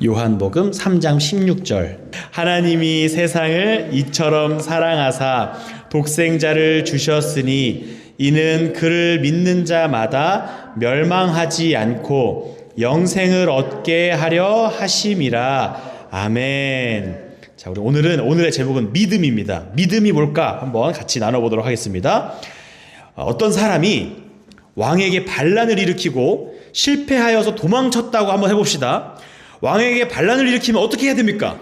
요한복음 3장 16절. 하나님이 세상을 이처럼 사랑하사 독생자를 주셨으니 이는 그를 믿는 자마다 멸망하지 않고 영생을 얻게 하려 하심이라. 아멘. 자, 우리 오늘의 제목은 믿음입니다. 믿음이 뭘까? 한번 같이 나눠보도록 하겠습니다. 어떤 사람이 왕에게 반란을 일으키고 실패하여서 도망쳤다고 한번 해봅시다. 왕에게 반란을 일으키면 어떻게 해야 됩니까?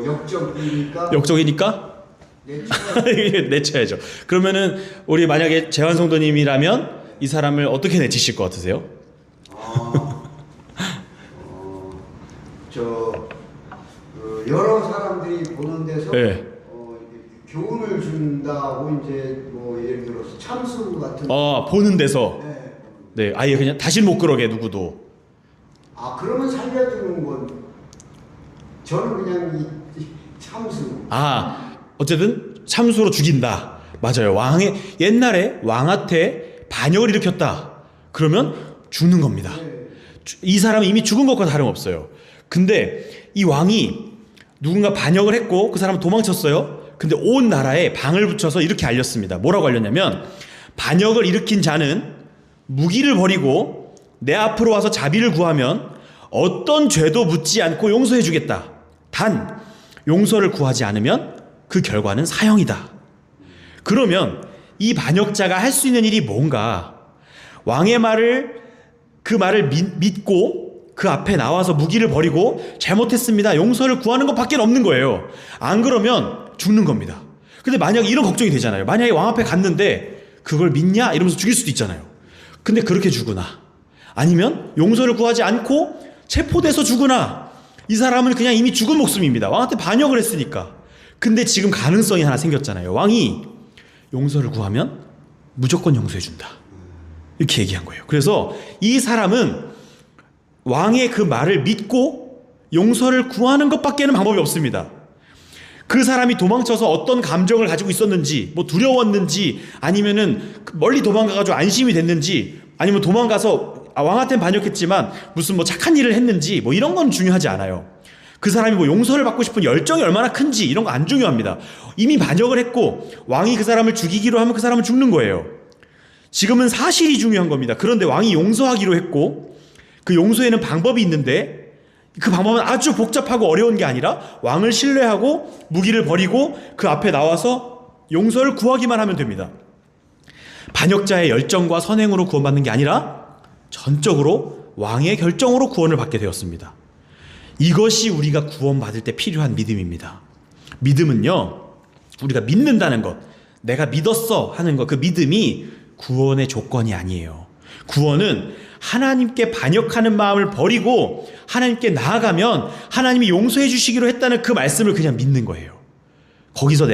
역적이니까. 역적이니까? 내쳐야죠. 그러면은 우리 만약에 재환성도님이라면 이 사람을 어떻게 내치실 것 같으세요? 여러 사람들이 보는 데서 네. 교훈을 준다고 이제 뭐 예를 들어서 참수 같은. 보는 데서. 네. 네, 아예 그냥 다시 못 그러게 누구도. 그러면 살려주는 건 저는 그냥 이 참수. 어쨌든 참수로 죽인다. 맞아요. 옛날에 왕한테 반역을 일으켰다. 그러면 죽는 겁니다. 네. 이 사람은 이미 죽은 것과 다름없어요. 근데 이 왕이 누군가 반역을 했고 그 사람은 도망쳤어요. 근데 온 나라에 방을 붙여서 이렇게 알렸습니다. 뭐라고 알렸냐면, 반역을 일으킨 자는 무기를 버리고 내 앞으로 와서 자비를 구하면 어떤 죄도 묻지 않고 용서해 주겠다. 단 용서를 구하지 않으면 그 결과는 사형이다. 그러면 이 반역자가 할 수 있는 일이 뭔가? 왕의 그 말을 믿고 그 앞에 나와서 무기를 버리고 잘못했습니다, 용서를 구하는 것밖에 없는 거예요. 안 그러면 죽는 겁니다. 근데 만약에 이런 걱정이 되잖아요. 만약에 왕 앞에 갔는데 그걸 믿냐? 이러면서 죽일 수도 있잖아요. 근데 그렇게 죽으나, 아니면 용서를 구하지 않고 체포돼서 죽으나, 이 사람은 그냥 이미 죽은 목숨입니다. 왕한테 반역을 했으니까. 근데 지금 가능성이 하나 생겼잖아요. 왕이 용서를 구하면 무조건 용서해준다, 이렇게 얘기한 거예요. 그래서 이 사람은 왕의 그 말을 믿고 용서를 구하는 것밖에는 방법이 없습니다. 그 사람이 도망쳐서 어떤 감정을 가지고 있었는지, 뭐 두려웠는지, 아니면은 멀리 도망가가지고 안심이 됐는지, 아니면 도망가서 왕한테는 반역했지만 무슨 뭐 착한 일을 했는지, 뭐 이런 건 중요하지 않아요. 그 사람이 뭐 용서를 받고 싶은 열정이 얼마나 큰지 이런 거 안 중요합니다. 이미 반역을 했고 왕이 그 사람을 죽이기로 하면 그 사람은 죽는 거예요. 지금은 사실이 중요한 겁니다. 그런데 왕이 용서하기로 했고 그 용서에는 방법이 있는데, 그 방법은 아주 복잡하고 어려운 게 아니라 왕을 신뢰하고 무기를 버리고 그 앞에 나와서 용서를 구하기만 하면 됩니다. 반역자의 열정과 선행으로 구원받는 게 아니라 전적으로 왕의 결정으로 구원을 받게 되었습니다. 이것이 우리가 구원받을 때 필요한 믿음입니다. 믿음은요, 우리가 믿는다는 것, 내가 믿었어 하는 것, 그 믿음이 구원의 조건이 아니에요. 구원은 하나님께 반역하는 마음을 버리고 하나님께 나아가면 하나님이 용서해 주시기로 했다는 그 말씀을 그냥 믿는 거예요. 거기서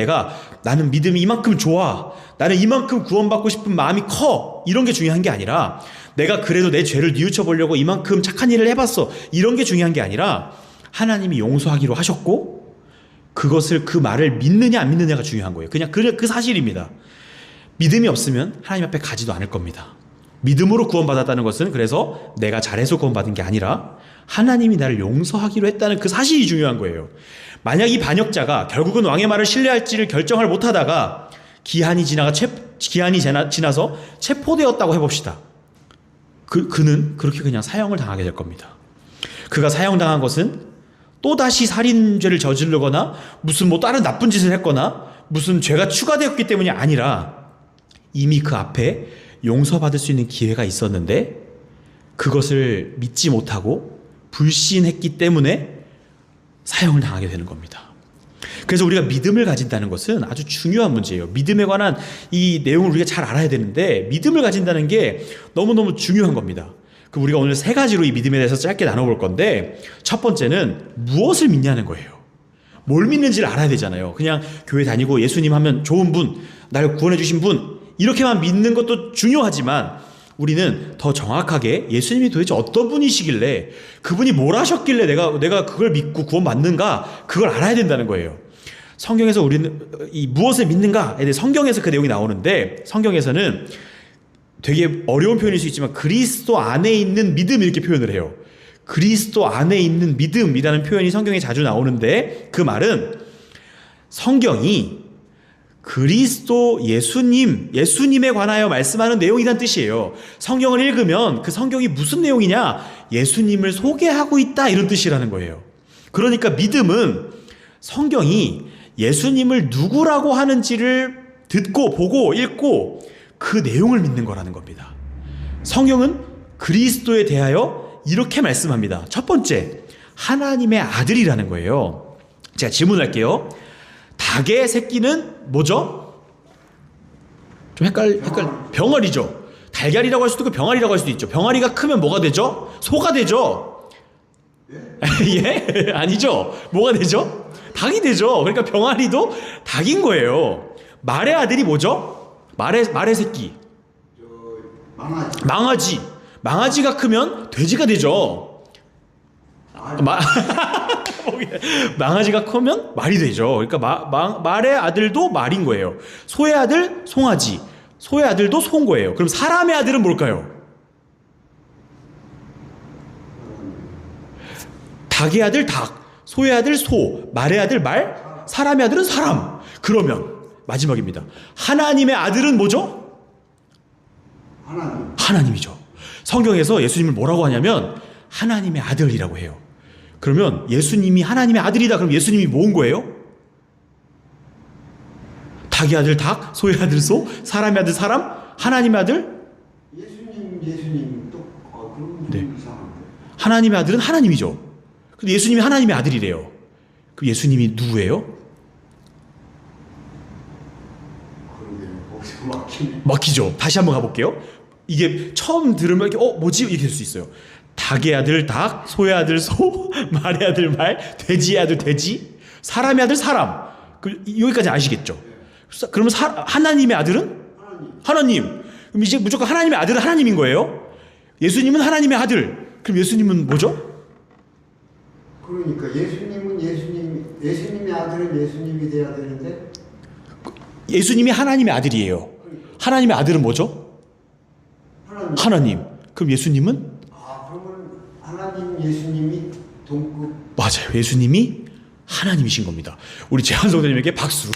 나는 믿음이 이만큼 좋아, 나는 이만큼 구원받고 싶은 마음이 커, 이런 게 중요한 게 아니라, 내가 그래도 내 죄를 뉘우쳐 보려고 이만큼 착한 일을 해봤어, 이런 게 중요한 게 아니라, 하나님이 용서하기로 하셨고 그것을, 그 말을 믿느냐 안 믿느냐가 중요한 거예요. 그냥 그 사실입니다. 믿음이 없으면 하나님 앞에 가지도 않을 겁니다. 믿음으로 구원받았다는 것은 그래서 내가 잘해서 구원받은 게 아니라 하나님이 나를 용서하기로 했다는 그 사실이 중요한 거예요. 만약 이 반역자가 결국은 왕의 말을 신뢰할지를 결정을 못하다가 기한이 지나서 체포되었다고 해봅시다. 그는 그렇게 그냥 사형을 당하게 될 겁니다. 그가 사형당한 것은 또다시 살인죄를 저지르거나 무슨 뭐 다른 나쁜 짓을 했거나 무슨 죄가 추가되었기 때문이 아니라, 이미 그 앞에 용서받을 수 있는 기회가 있었는데 그것을 믿지 못하고 불신했기 때문에 사형을 당하게 되는 겁니다. 그래서 우리가 믿음을 가진다는 것은 아주 중요한 문제예요. 믿음에 관한 이 내용을 우리가 잘 알아야 되는데, 믿음을 가진다는 게 너무너무 중요한 겁니다. 우리가 오늘 3가지로 이 믿음에 대해서 짧게 나눠볼 건데, 첫 번째는 무엇을 믿냐는 거예요. 뭘 믿는지를 알아야 되잖아요. 그냥 교회 다니고 예수님 하면 좋은 분, 나를 구원해 주신 분, 이렇게만 믿는 것도 중요하지만 우리는 더 정확하게 예수님이 도대체 어떤 분이시길래, 그분이 뭘 하셨길래 내가 그걸 믿고 구원받는가, 그걸 알아야 된다는 거예요. 성경에서 우리는 이 무엇을 믿는가에 대해 성경에서 그 내용이 나오는데, 성경에서는 되게 어려운 표현일 수 있지만 그리스도 안에 있는 믿음, 이렇게 표현을 해요. 그리스도 안에 있는 믿음이라는 표현이 성경에 자주 나오는데 그 말은 성경이 그리스도 예수님에 관하여 말씀하는 내용이란 뜻이에요. 성경을 읽으면 그 성경이 무슨 내용이냐? 예수님을 소개하고 있다 이런 뜻이라는 거예요. 그러니까 믿음은 성경이 예수님을 누구라고 하는지를 듣고 보고 읽고 그 내용을 믿는 거라는 겁니다. 성경은 그리스도에 대하여 이렇게 말씀합니다. 첫 번째, 하나님의 아들이라는 거예요. 제가 질문할게요. 닭의 새끼는 뭐죠? 좀 병아리죠. 달걀이라고 할 수도 있고 병아리라고 할 수도 있죠. 병아리가 크면 뭐가 되죠? 소가 되죠. 예? 아니죠. 뭐가 되죠? 닭이 되죠. 그러니까 병아리도 닭인 거예요. 말의 아들이 뭐죠? 말의 새끼. 망아지가 크면 돼지가 되죠. 망아지가 크면 말이 되죠. 그러니까 말의 아들도 말인 거예요. 소의 아들 송아지, 소의 아들도 소인 거예요. 그럼 사람의 아들은 뭘까요? 닭의 아들 닭, 소의 아들 소, 말의 아들 말, 사람의 아들은 사람. 그러면 마지막입니다. 하나님의 아들은 뭐죠? 하나님이죠. 성경에서 예수님을 뭐라고 하냐면 하나님의 아들이라고 해요. 그러면 예수님이 하나님의 아들이다. 그럼 예수님이 뭐인 거예요? 닭의 아들 닭, 소의 아들 소, 사람의 아들 사람, 하나님의 아들? 예수님 또 그런 네. 이상한데. 하나님의 아들은 하나님이죠. 근데 예수님이 하나님의 아들이래요. 그럼 예수님이 누구예요? 그러게 막히죠. 다시 한번 가볼게요. 이게 처음 들으면 이렇게 뭐지? 이렇게 될 수 있어요. 닭의 아들 닭, 소의 아들 소, 말의 아들 말, 돼지의 아들 돼지, 사람의 아들 사람. 여기까지 아시겠죠? 그러면 하나님의 아들은? 하나님. 그럼 이제 무조건 하나님의 아들은 하나님인 거예요. 예수님은 하나님의 아들. 그럼 예수님은 뭐죠? 그러니까 예수님의 아들은 예수님이 돼야 되는데 예수님이 하나님의 아들이에요. 하나님의 아들은 뭐죠? 하나님. 그럼 예수님은? 그러면 하나님 예수님이 동급. 맞아요. 예수님이 하나님이신 겁니다. 우리 재한 성도님에게 박수.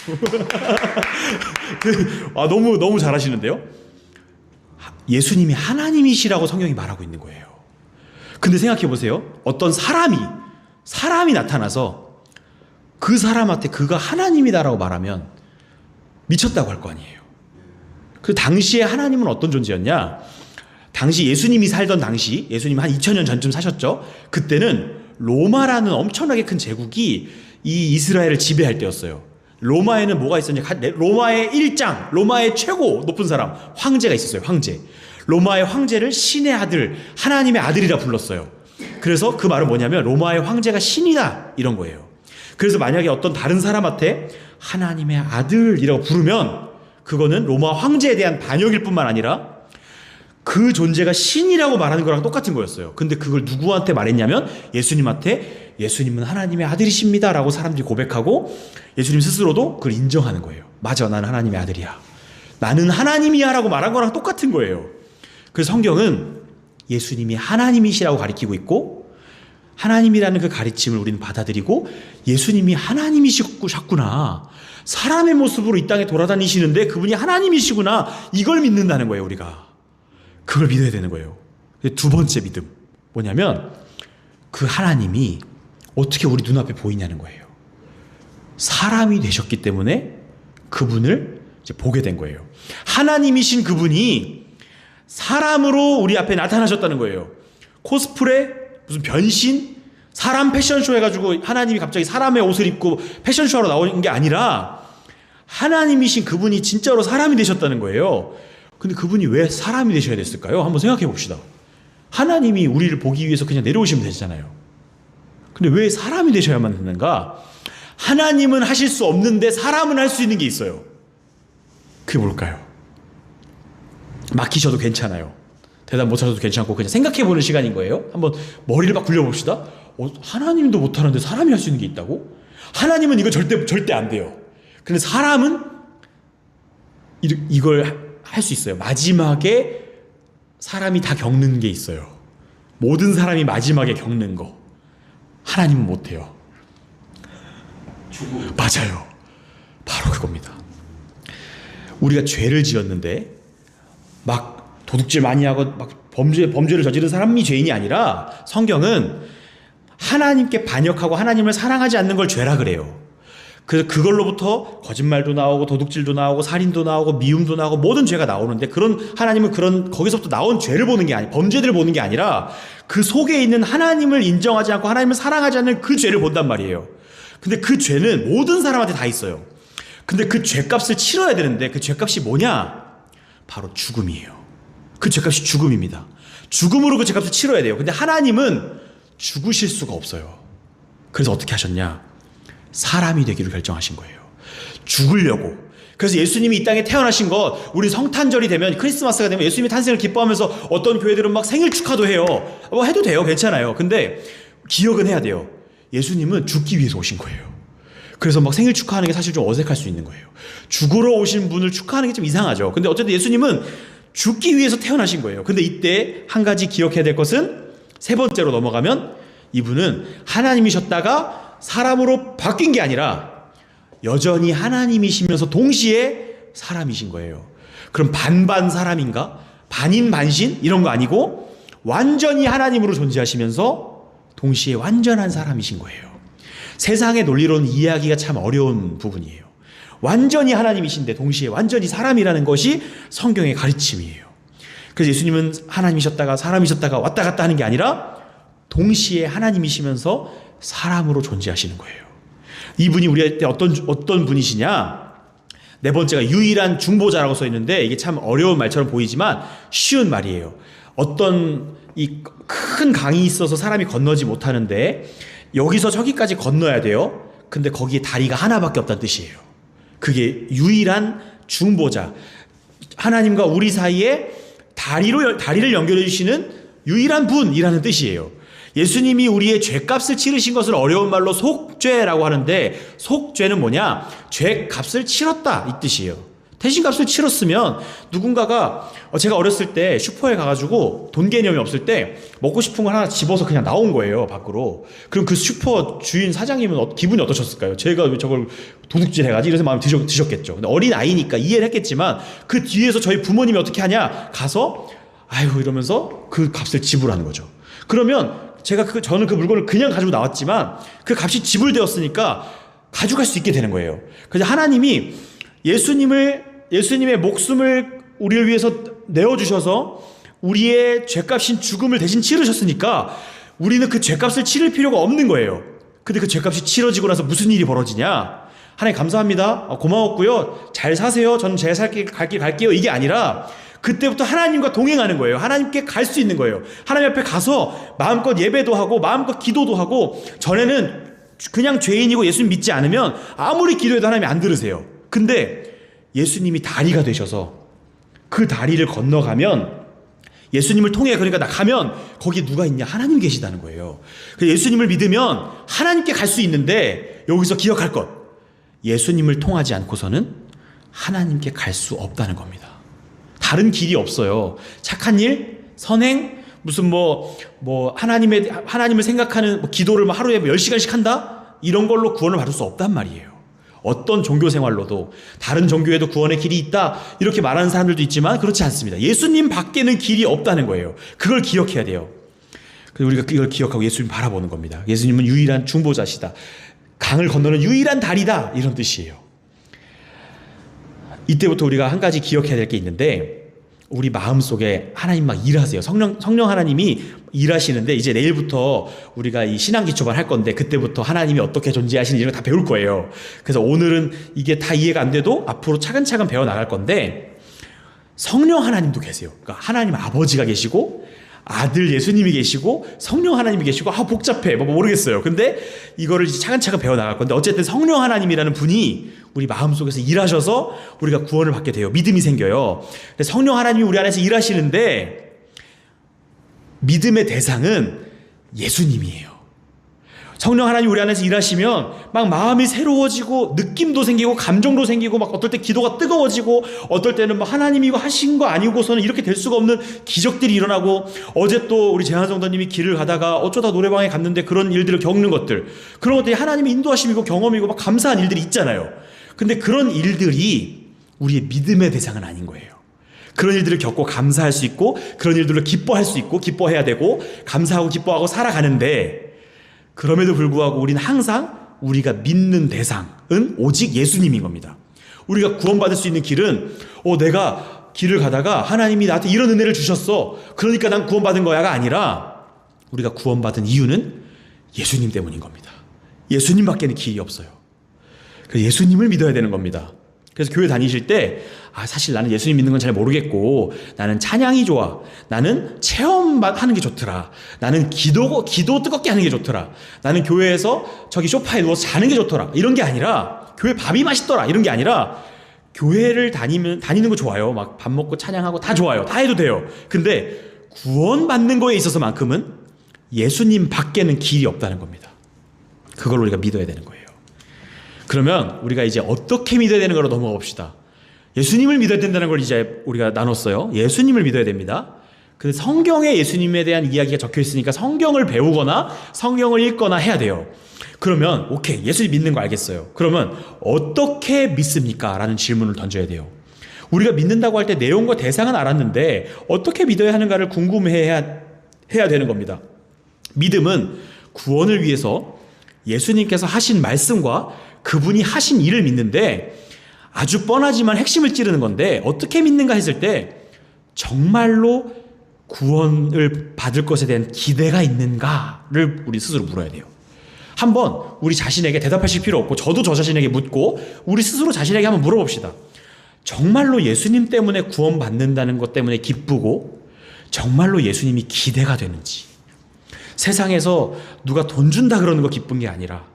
너무 잘하시는데요. 예수님이 하나님이시라고 성경이 말하고 있는 거예요. 근데 생각해 보세요. 어떤 사람이 나타나서 그 사람한테 그가 하나님이다라고 말하면 미쳤다고 할 거 아니에요. 그 당시에 하나님은 어떤 존재였냐? 당시 예수님이 살던 당시, 예수님 한 2000년 전쯤 사셨죠. 그때는 로마라는 엄청나게 큰 제국이 이 이스라엘을 지배할 때였어요. 로마에는 뭐가 있었냐? 로마의 일장, 로마의 최고 높은 사람, 황제가 있었어요. 황제. 로마의 황제를 신의 아들, 하나님의 아들이라 불렀어요. 그래서 그 말은 뭐냐면 로마의 황제가 신이다 이런 거예요. 그래서 만약에 어떤 다른 사람한테 하나님의 아들이라고 부르면 그거는 로마 황제에 대한 반역일 뿐만 아니라 그 존재가 신이라고 말하는 거랑 똑같은 거였어요. 근데 그걸 누구한테 말했냐면 예수님한테 예수님은 하나님의 아들이십니다 라고 사람들이 고백하고 예수님 스스로도 그걸 인정하는 거예요. 맞아, 나는 하나님의 아들이야. 나는 하나님이야 라고 말한 거랑 똑같은 거예요. 그래서 성경은 예수님이 하나님이시라고 가리키고 있고 하나님이라는 그 가르침을 우리는 받아들이고 예수님이 하나님이시구나. 사람의 모습으로 이 땅에 돌아다니시는데 그분이 하나님이시구나. 이걸 믿는다는 거예요, 우리가. 그걸 믿어야 되는 거예요. 두 번째 믿음. 뭐냐면 그 하나님이 어떻게 우리 눈앞에 보이냐는 거예요. 사람이 되셨기 때문에 그분을 이제 보게 된 거예요. 하나님이신 그분이 사람으로 우리 앞에 나타나셨다는 거예요. 코스프레, 무슨 변신, 사람 패션쇼 해가지고 하나님이 갑자기 사람의 옷을 입고 패션쇼하러 나오는 게 아니라 하나님이신 그분이 진짜로 사람이 되셨다는 거예요. 근데 그분이 왜 사람이 되셔야 됐을까요? 한번 생각해 봅시다. 하나님이 우리를 보기 위해서 그냥 내려오시면 되잖아요. 근데 왜 사람이 되셔야만 되는가? 하나님은 하실 수 없는데 사람은 할 수 있는 게 있어요. 그게 뭘까요? 막히셔도 괜찮아요. 대답 못하셔도 괜찮고 그냥 생각해보는 시간인 거예요. 한번 머리를 막 굴려봅시다. 하나님도 못하는데 사람이 할 수 있는 게 있다고? 하나님은 이거 절대 안 돼요. 근데 사람은 이걸 할 수 있어요. 마지막에 사람이 다 겪는 게 있어요. 모든 사람이 마지막에 겪는 거 하나님은 못해요. 죽음. 맞아요. 바로 그겁니다. 우리가 죄를 지었는데 막 도둑질 많이 하고 막 범죄를 저지른 사람이 죄인이 아니라 성경은 하나님께 반역하고 하나님을 사랑하지 않는 걸 죄라 그래요. 그래서 그걸로부터 거짓말도 나오고 도둑질도 나오고 살인도 나오고 미움도 나오고 모든 죄가 나오는데 하나님은 거기서부터 나온 죄를 보는 게 범죄들을 보는 게 아니라 그 속에 있는 하나님을 인정하지 않고 하나님을 사랑하지 않는 그 죄를 본단 말이에요. 근데 그 죄는 모든 사람한테 다 있어요. 근데 그 죄값을 치러야 되는데 그 죄값이 뭐냐? 바로 죽음이에요. 그 죄값이 죽음입니다. 죽음으로 그 죄값을 치러야 돼요. 근데 하나님은 죽으실 수가 없어요. 그래서 어떻게 하셨냐? 사람이 되기로 결정하신 거예요. 죽으려고. 그래서 예수님이 이 땅에 태어나신 것, 우리 성탄절이 되면, 크리스마스가 되면 예수님이 탄생을 기뻐하면서 어떤 교회들은 막 생일 축하도 해요. 뭐 해도 돼요. 괜찮아요. 근데 기억은 해야 돼요. 예수님은 죽기 위해서 오신 거예요. 그래서 막 생일 축하하는 게 사실 좀 어색할 수 있는 거예요. 죽으러 오신 분을 축하하는 게 좀 이상하죠. 근데 어쨌든 예수님은 죽기 위해서 태어나신 거예요. 근데 이때 한 가지 기억해야 될 것은 세 번째로 넘어가면 이분은 하나님이셨다가 사람으로 바뀐 게 아니라 여전히 하나님이시면서 동시에 사람이신 거예요. 그럼 반반 사람인가? 반인 반신? 이런 거 아니고 완전히 하나님으로 존재하시면서 동시에 완전한 사람이신 거예요. 세상의 논리로는 이해하기가 참 어려운 부분이에요. 완전히 하나님이신데 동시에 완전히 사람이라는 것이 성경의 가르침이에요. 그래서 예수님은 하나님이셨다가 사람이셨다가 왔다 갔다 하는 게 아니라 동시에 하나님이시면서 사람으로 존재하시는 거예요. 이분이 우리한테 어떤 분이시냐? 네 번째가 유일한 중보자라고 써 있는데 이게 참 어려운 말처럼 보이지만 쉬운 말이에요. 어떤 이 큰 강이 있어서 사람이 건너지 못하는데 여기서 저기까지 건너야 돼요. 근데 거기에 다리가 하나밖에 없다는 뜻이에요. 그게 유일한 중보자. 하나님과 우리 사이에 다리를 연결해 주시는 유일한 분이라는 뜻이에요. 예수님이 우리의 죄값을 치르신 것을 어려운 말로 속죄라고 하는데 속죄는 뭐냐? 죄값을 치렀다 이 뜻이에요. 대신값을 치렀으면 누군가가 제가 어렸을 때 슈퍼에 가가지고 돈 개념이 없을 때 먹고 싶은 걸 하나 집어서 그냥 나온 거예요 밖으로. 그럼 그 슈퍼 주인 사장님은 기분이 어떠셨을까요? 제가 왜 저걸 도둑질 해가지 이래서 마음이 드셨겠죠. 근데 어린 아이니까 이해를 했겠지만 그 뒤에서 저희 부모님이 어떻게 하냐? 가서 아이고 이러면서 그 값을 지불하는 거죠. 그러면 저는 그 물건을 그냥 가지고 나왔지만 그 값이 지불되었으니까 가져갈 수 있게 되는 거예요. 그래서 하나님이 예수님의 목숨을 우리를 위해서 내어주셔서 우리의 죄값인 죽음을 대신 치르셨으니까 우리는 그 죄값을 치를 필요가 없는 거예요. 근데 그 죄값이 치러지고 나서 무슨 일이 벌어지냐? 하나님 감사합니다. 고마웠고요. 잘 사세요. 저는 제 갈 길 갈게요. 이게 아니라 그때부터 하나님과 동행하는 거예요. 하나님께 갈 수 있는 거예요. 하나님 앞에 가서 마음껏 예배도 하고 마음껏 기도도 하고 전에는 그냥 죄인이고 예수님 믿지 않으면 아무리 기도해도 하나님이 안 들으세요. 근데 예수님이 다리가 되셔서 그 다리를 건너가면 예수님을 통해 그러니까 나 가면 거기 누가 있냐? 하나님 계시다는 거예요. 예수님을 믿으면 하나님께 갈 수 있는데 여기서 기억할 것. 예수님을 통하지 않고서는 하나님께 갈 수 없다는 겁니다. 다른 길이 없어요. 착한 일, 선행, 무슨 하나님을 생각하는 기도를 하루에 10시간씩 한다? 이런 걸로 구원을 받을 수 없단 말이에요. 어떤 종교 생활로도 다른 종교에도 구원의 길이 있다 이렇게 말하는 사람들도 있지만 그렇지 않습니다. 예수님 밖에는 길이 없다는 거예요. 그걸 기억해야 돼요. 그래서 우리가 그걸 기억하고 예수님 바라보는 겁니다. 예수님은 유일한 중보자시다. 강을 건너는 유일한 다리다 이런 뜻이에요. 이때부터 우리가 한 가지 기억해야 될 게 있는데 우리 마음속에 하나님 막 일하세요. 성령 하나님이 일하시는데 이제 내일부터 우리가 이 신앙기초반 할 건데 그때부터 하나님이 어떻게 존재하시는지 이런 거 다 배울 거예요. 그래서 오늘은 이게 다 이해가 안 돼도 앞으로 차근차근 배워나갈 건데 성령 하나님도 계세요. 그러니까 하나님 아버지가 계시고 아들 예수님이 계시고 성령 하나님이 계시고 복잡해 모르겠어요. 근데 이거를 이제 차근차근 배워나갈 건데 어쨌든 성령 하나님이라는 분이 우리 마음속에서 일하셔서 우리가 구원을 받게 돼요. 믿음이 생겨요. 성령 하나님이 우리 안에서 일하시는데 믿음의 대상은 예수님이에요. 성령 하나님 우리 안에서 일하시면 막 마음이 새로워지고 느낌도 생기고 감정도 생기고 막 어떨 때 기도가 뜨거워지고 어떨 때는 뭐 하나님이 이거 하신 거 아니고서는 이렇게 될 수가 없는 기적들이 일어나고 어제 또 우리 재한성도님이 길을 가다가 어쩌다 노래방에 갔는데 그런 일들을 겪는 것들 그런 것들이 하나님의 인도하심이고 경험이고 막 감사한 일들이 있잖아요. 근데 그런 일들이 우리의 믿음의 대상은 아닌 거예요. 그런 일들을 겪고 감사할 수 있고 그런 일들로 기뻐할 수 있고 기뻐해야 되고 감사하고 기뻐하고 살아가는데 그럼에도 불구하고 우리는 항상 우리가 믿는 대상은 오직 예수님인 겁니다. 우리가 구원받을 수 있는 길은 내가 길을 가다가 하나님이 나한테 이런 은혜를 주셨어 그러니까 난 구원받은 거야가 아니라 우리가 구원받은 이유는 예수님 때문인 겁니다. 예수님밖에는 길이 없어요. 그래서 예수님을 믿어야 되는 겁니다. 그래서 교회 다니실 때 사실 나는 예수님 믿는 건 잘 모르겠고 나는 찬양이 좋아. 나는 체험하는 게 좋더라. 나는 기도 뜨겁게 하는 게 좋더라. 나는 교회에서 저기 소파에 누워서 자는 게 좋더라. 이런 게 아니라 교회 밥이 맛있더라. 이런 게 아니라 교회를 다니는 거 좋아요. 막 밥 먹고 찬양하고 다 좋아요. 다 해도 돼요. 근데 구원받는 거에 있어서만큼은 예수님 밖에는 길이 없다는 겁니다. 그걸 우리가 믿어야 되는 거예요. 그러면 우리가 이제 어떻게 믿어야 되는 거로 넘어가 봅시다. 예수님을 믿어야 된다는 걸 이제 우리가 나눴어요. 예수님을 믿어야 됩니다. 근데 성경에 예수님에 대한 이야기가 적혀 있으니까 성경을 배우거나 성경을 읽거나 해야 돼요. 그러면 오케이, 예수님 믿는 거 알겠어요. 그러면 어떻게 믿습니까? 라는 질문을 던져야 돼요. 우리가 믿는다고 할 때 내용과 대상은 알았는데 어떻게 믿어야 하는가를 궁금해야 되는 겁니다. 믿음은 구원을 위해서 예수님께서 하신 말씀과 그분이 하신 일을 믿는데 아주 뻔하지만 핵심을 찌르는 건데 어떻게 믿는가 했을 때 정말로 구원을 받을 것에 대한 기대가 있는가를 우리 스스로 물어야 돼요. 한번 우리 자신에게 대답하실 필요 없고 저도 저 자신에게 묻고 우리 스스로 자신에게 한번 물어봅시다. 정말로 예수님 때문에 구원받는다는 것 때문에 기쁘고 정말로 예수님이 기대가 되는지. 세상에서 누가 돈 준다 그러는 거 기쁜 게 아니라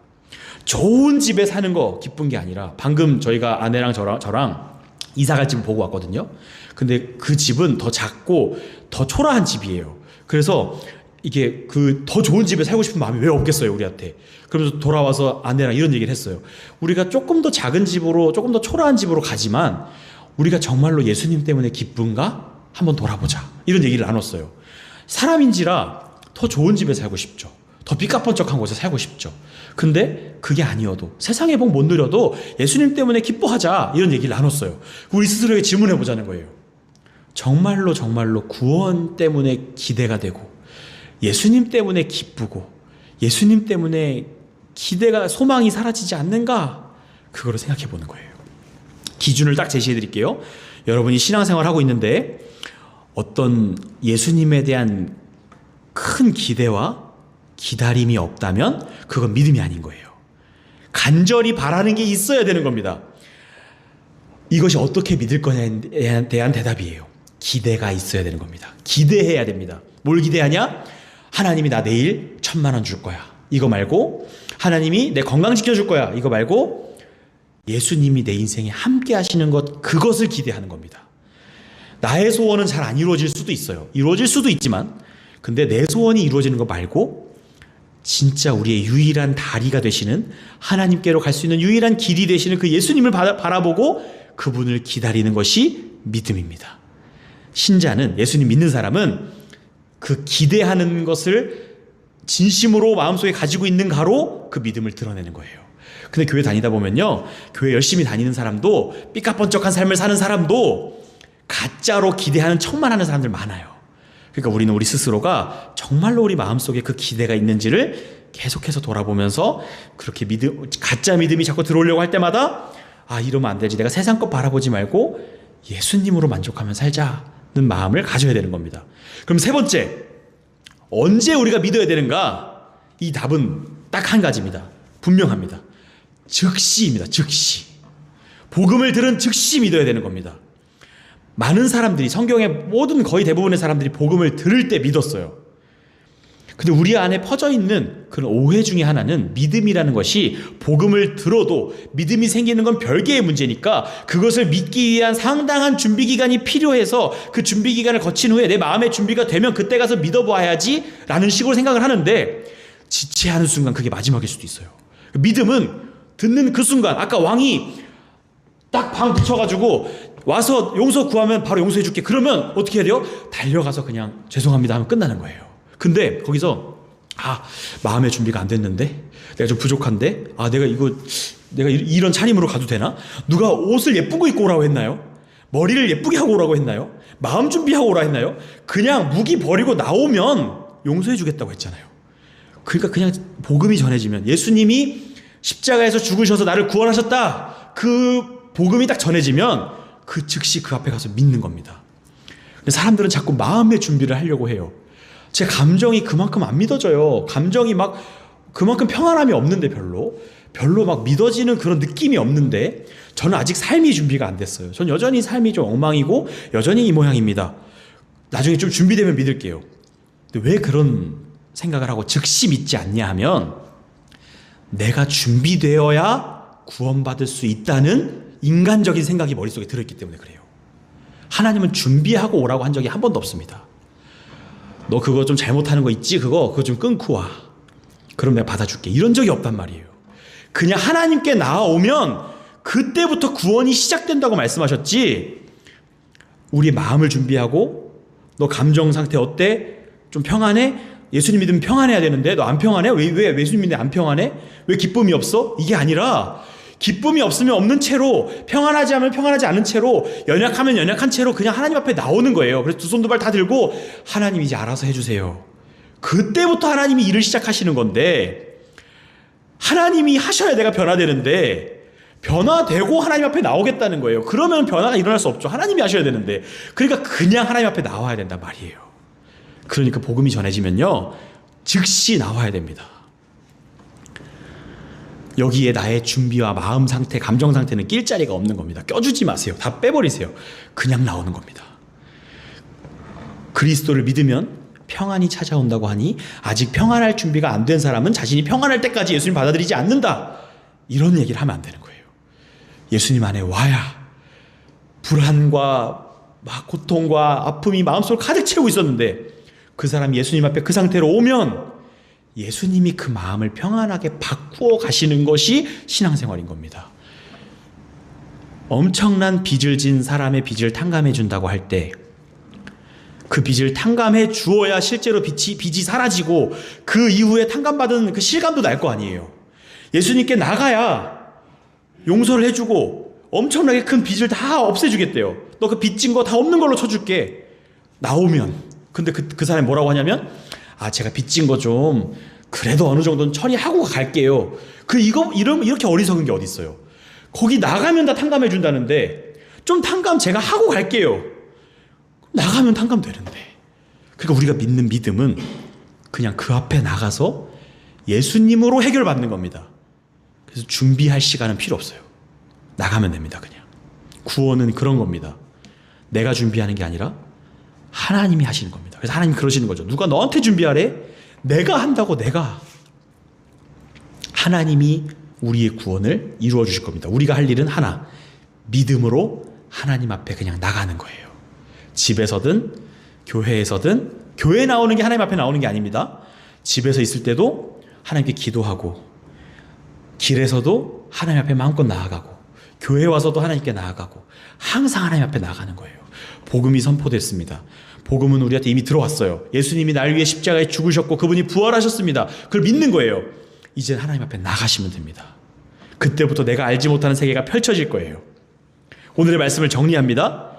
좋은 집에 사는 거 기쁜 게 아니라 방금 저희가 아내랑 저랑 이사 갈 집을 보고 왔거든요. 근데 그 집은 더 작고 더 초라한 집이에요. 그래서 이게 그 더 좋은 집에 살고 싶은 마음이 왜 없겠어요, 우리한테. 그러면서 돌아와서 아내랑 이런 얘기를 했어요. 우리가 조금 더 작은 집으로 조금 더 초라한 집으로 가지만 우리가 정말로 예수님 때문에 기쁜가? 한번 돌아보자. 이런 얘기를 나눴어요. 사람인지라 더 좋은 집에 살고 싶죠. 더 삐까뻔쩍한 곳에 살고 싶죠. 근데 그게 아니어도 세상의 복 못 누려도 예수님 때문에 기뻐하자 이런 얘기를 나눴어요. 우리 스스로에게 질문해 보자는 거예요. 정말로 구원 때문에 기대가 되고 예수님 때문에 기쁘고 예수님 때문에 기대가 소망이 사라지지 않는가? 그거를 생각해 보는 거예요. 기준을 딱 제시해 드릴게요. 여러분이 신앙생활하고 있는데 어떤 예수님에 대한 큰 기대와 기다림이 없다면 그건 믿음이 아닌 거예요. 간절히 바라는 게 있어야 되는 겁니다. 이것이 어떻게 믿을 거냐에 대한 대답이에요. 기대가 있어야 되는 겁니다. 기대해야 됩니다. 뭘 기대하냐? 하나님이 나 내일 1,000,000원 줄 거야. 이거 말고 하나님이 내 건강 지켜줄 거야. 이거 말고 예수님이 내 인생에 함께 하시는 것, 그것을 기대하는 겁니다. 나의 소원은 잘 안 이루어질 수도 있어요. 이루어질 수도 있지만 근데 내 소원이 이루어지는 거 말고 진짜 우리의 유일한 다리가 되시는 하나님께로 갈 수 있는 유일한 길이 되시는 그 예수님을 바라보고 그분을 기다리는 것이 믿음입니다. 신자는, 예수님 믿는 사람은 그 기대하는 것을 진심으로 마음속에 가지고 있는가로 그 믿음을 드러내는 거예요. 근데 교회 다니다 보면요, 교회 열심히 다니는 사람도 삐까뻔쩍한 삶을 사는 사람도 가짜로 기대하는 척만 하는 사람들 많아요. 그러니까 우리는 우리 스스로가 정말로 우리 마음속에 그 기대가 있는지를 계속해서 돌아보면서 그렇게 가짜 믿음이 자꾸 들어오려고 할 때마다 이러면 안 되지. 내가 세상 것 바라보지 말고 예수님으로 만족하며 살자는 마음을 가져야 되는 겁니다. 그럼 세 번째, 언제 우리가 믿어야 되는가? 이 답은 딱 한 가지입니다. 분명합니다. 즉시입니다. 즉시. 복음을 들은 즉시 믿어야 되는 겁니다. 많은 사람들이, 성경의 모든 거의 대부분의 사람들이 복음을 들을 때 믿었어요. 근데 우리 안에 퍼져 있는 그런 오해 중에 하나는 믿음이라는 것이 복음을 들어도 믿음이 생기는 건 별개의 문제니까 그것을 믿기 위한 상당한 준비 기간이 필요해서 그 준비 기간을 거친 후에 내 마음의 준비가 되면 그때 가서 믿어봐야지 라는 식으로 생각을 하는데 지체하는 순간 그게 마지막일 수도 있어요. 믿음은 듣는 그 순간, 아까 왕이 딱 방 붙여가지고 와서 용서 구하면 바로 용서해 줄게. 그러면 어떻게 해야 돼요? 달려가서 그냥 죄송합니다 하면 끝나는 거예요. 근데 거기서 마음의 준비가 안 됐는데, 내가 좀 부족한데, 내가 이런 차림으로 가도 되나? 누가 옷을 예쁜 거 입고 오라고 했나요? 머리를 예쁘게 하고 오라고 했나요? 마음 준비하고 오라 했나요? 그냥 무기 버리고 나오면 용서해 주겠다고 했잖아요. 그러니까 그냥 복음이 전해지면, 예수님이 십자가에서 죽으셔서 나를 구원하셨다, 그 복음이 딱 전해지면 그 즉시 그 앞에 가서 믿는 겁니다. 근데 사람들은 자꾸 마음의 준비를 하려고 해요. 제 감정이 그만큼 안 믿어져요. 감정이 막 그만큼 평안함이 없는데, 별로 막 믿어지는 그런 느낌이 없는데, 저는 아직 삶이 준비가 안 됐어요. 전 여전히 삶이 좀 엉망이고 여전히 이 모양입니다. 나중에 좀 준비되면 믿을게요. 근데 왜 그런 생각을 하고 즉시 믿지 않냐 하면, 내가 준비되어야 구원받을 수 있다는 인간적인 생각이 머릿속에 들어있기 때문에 그래요. 하나님은 준비하고 오라고 한 적이 한 번도 없습니다. 너 그거 좀 잘못하는 거 있지? 그거 좀 끊고 와. 그럼 내가 받아줄게. 이런 적이 없단 말이에요. 그냥 하나님께 나아오면 그때부터 구원이 시작된다고 말씀하셨지, 우리 마음을 준비하고 너 감정 상태 어때? 좀 평안해? 예수님 믿으면 평안해야 되는데 너 안 평안해? 왜 예수님 믿는데 안 평안해? 왜 기쁨이 없어? 이게 아니라, 기쁨이 없으면 없는 채로, 평안하지 않으면 평안하지 않은 채로, 연약하면 연약한 채로 그냥 하나님 앞에 나오는 거예요. 그래서 두 손 두 발 다 들고 하나님 이제 알아서 해주세요. 그때부터 하나님이 일을 시작하시는 건데, 하나님이 하셔야 내가 변화되는데, 변화되고 하나님 앞에 나오겠다는 거예요. 그러면 변화가 일어날 수 없죠. 하나님이 하셔야 되는데. 그러니까 그냥 하나님 앞에 나와야 된단 말이에요. 그러니까 복음이 전해지면요, 즉시 나와야 됩니다. 여기에 나의 준비와 마음 상태, 감정 상태는 낄 자리가 없는 겁니다. 껴주지 마세요. 다 빼버리세요. 그냥 나오는 겁니다. 그리스도를 믿으면 평안이 찾아온다고 하니, 아직 평안할 준비가 안 된 사람은 자신이 평안할 때까지 예수님 받아들이지 않는다, 이런 얘기를 하면 안 되는 거예요. 예수님 안에 와야 불안과 막 고통과 아픔이 마음속을 가득 채우고 있었는데, 그 사람이 예수님 앞에 그 상태로 오면 예수님이 그 마음을 평안하게 바꾸어 가시는 것이 신앙생활인 겁니다. 엄청난 빚을 진 사람의 빚을 탕감해 준다고 할 때, 그 빚을 탕감해 주어야 실제로 빚이 사라지고 그 이후에 탕감받은 그 실감도 날 거 아니에요. 예수님께 나가야 용서를 해주고 엄청나게 큰 빚을 다 없애주겠대요. 너 그 빚진 거 다 없는 걸로 쳐줄게. 나오면. 근데 그 사람이 뭐라고 하냐면, 제가 빚진 거 좀 그래도 어느 정도는 처리하고 갈게요. 이렇게 어리석은 게 어디 있어요. 거기 나가면 다 탕감해 준다는데, 좀 탕감 제가 하고 갈게요. 나가면 탕감되는데. 그러니까 우리가 믿는 믿음은 그냥 그 앞에 나가서 예수님으로 해결받는 겁니다. 그래서 준비할 시간은 필요 없어요. 나가면 됩니다. 그냥. 구원은 그런 겁니다. 내가 준비하는 게 아니라 하나님이 하시는 겁니다. 그래서 하나님 그러시는 거죠. 누가 너한테 준비하래? 내가 한다고. 내가. 하나님이 우리의 구원을 이루어 주실 겁니다. 우리가 할 일은 하나, 믿음으로 하나님 앞에 그냥 나가는 거예요. 집에서든 교회에서든, 교회에 나오는 게 하나님 앞에 나오는 게 아닙니다. 집에서 있을 때도 하나님께 기도하고, 길에서도 하나님 앞에 마음껏 나아가고, 교회에 와서도 하나님께 나아가고, 항상 하나님 앞에 나가는 거예요. 복음이 선포됐습니다. 복음은 우리한테 이미 들어왔어요. 예수님이 날 위해 십자가에 죽으셨고 그분이 부활하셨습니다. 그걸 믿는 거예요. 이제 하나님 앞에 나가시면 됩니다. 그때부터 내가 알지 못하는 세계가 펼쳐질 거예요. 오늘의 말씀을 정리합니다.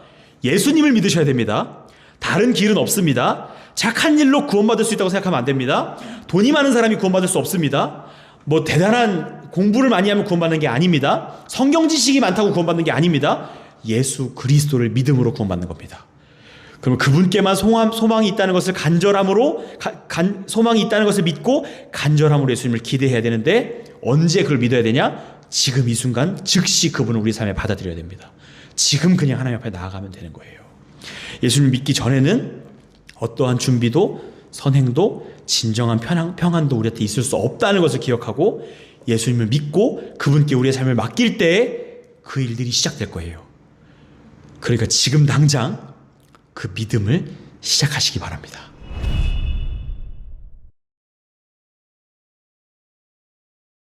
예수님을 믿으셔야 됩니다. 다른 길은 없습니다. 착한 일로 구원받을 수 있다고 생각하면 안 됩니다. 돈이 많은 사람이 구원받을 수 없습니다. 뭐 대단한 공부를 많이 하면 구원받는 게 아닙니다. 성경 지식이 많다고 구원받는 게 아닙니다. 예수 그리스도를 믿음으로 구원받는 겁니다. 그러면 그분께만 소망이 있다는 것을 소망이 있다는 것을 믿고 간절함으로 예수님을 기대해야 되는데, 언제 그걸 믿어야 되냐? 지금 이 순간 즉시 그분을 우리 삶에 받아들여야 됩니다. 지금 그냥 하나님 앞에 나아가면 되는 거예요. 예수님을 믿기 전에는 어떠한 준비도 선행도 진정한 평안도 우리한테 있을 수 없다는 것을 기억하고, 예수님을 믿고 그분께 우리의 삶을 맡길 때에 그 일들이 시작될 거예요. 그러니까 지금 당장 그 믿음을 시작하시기 바랍니다.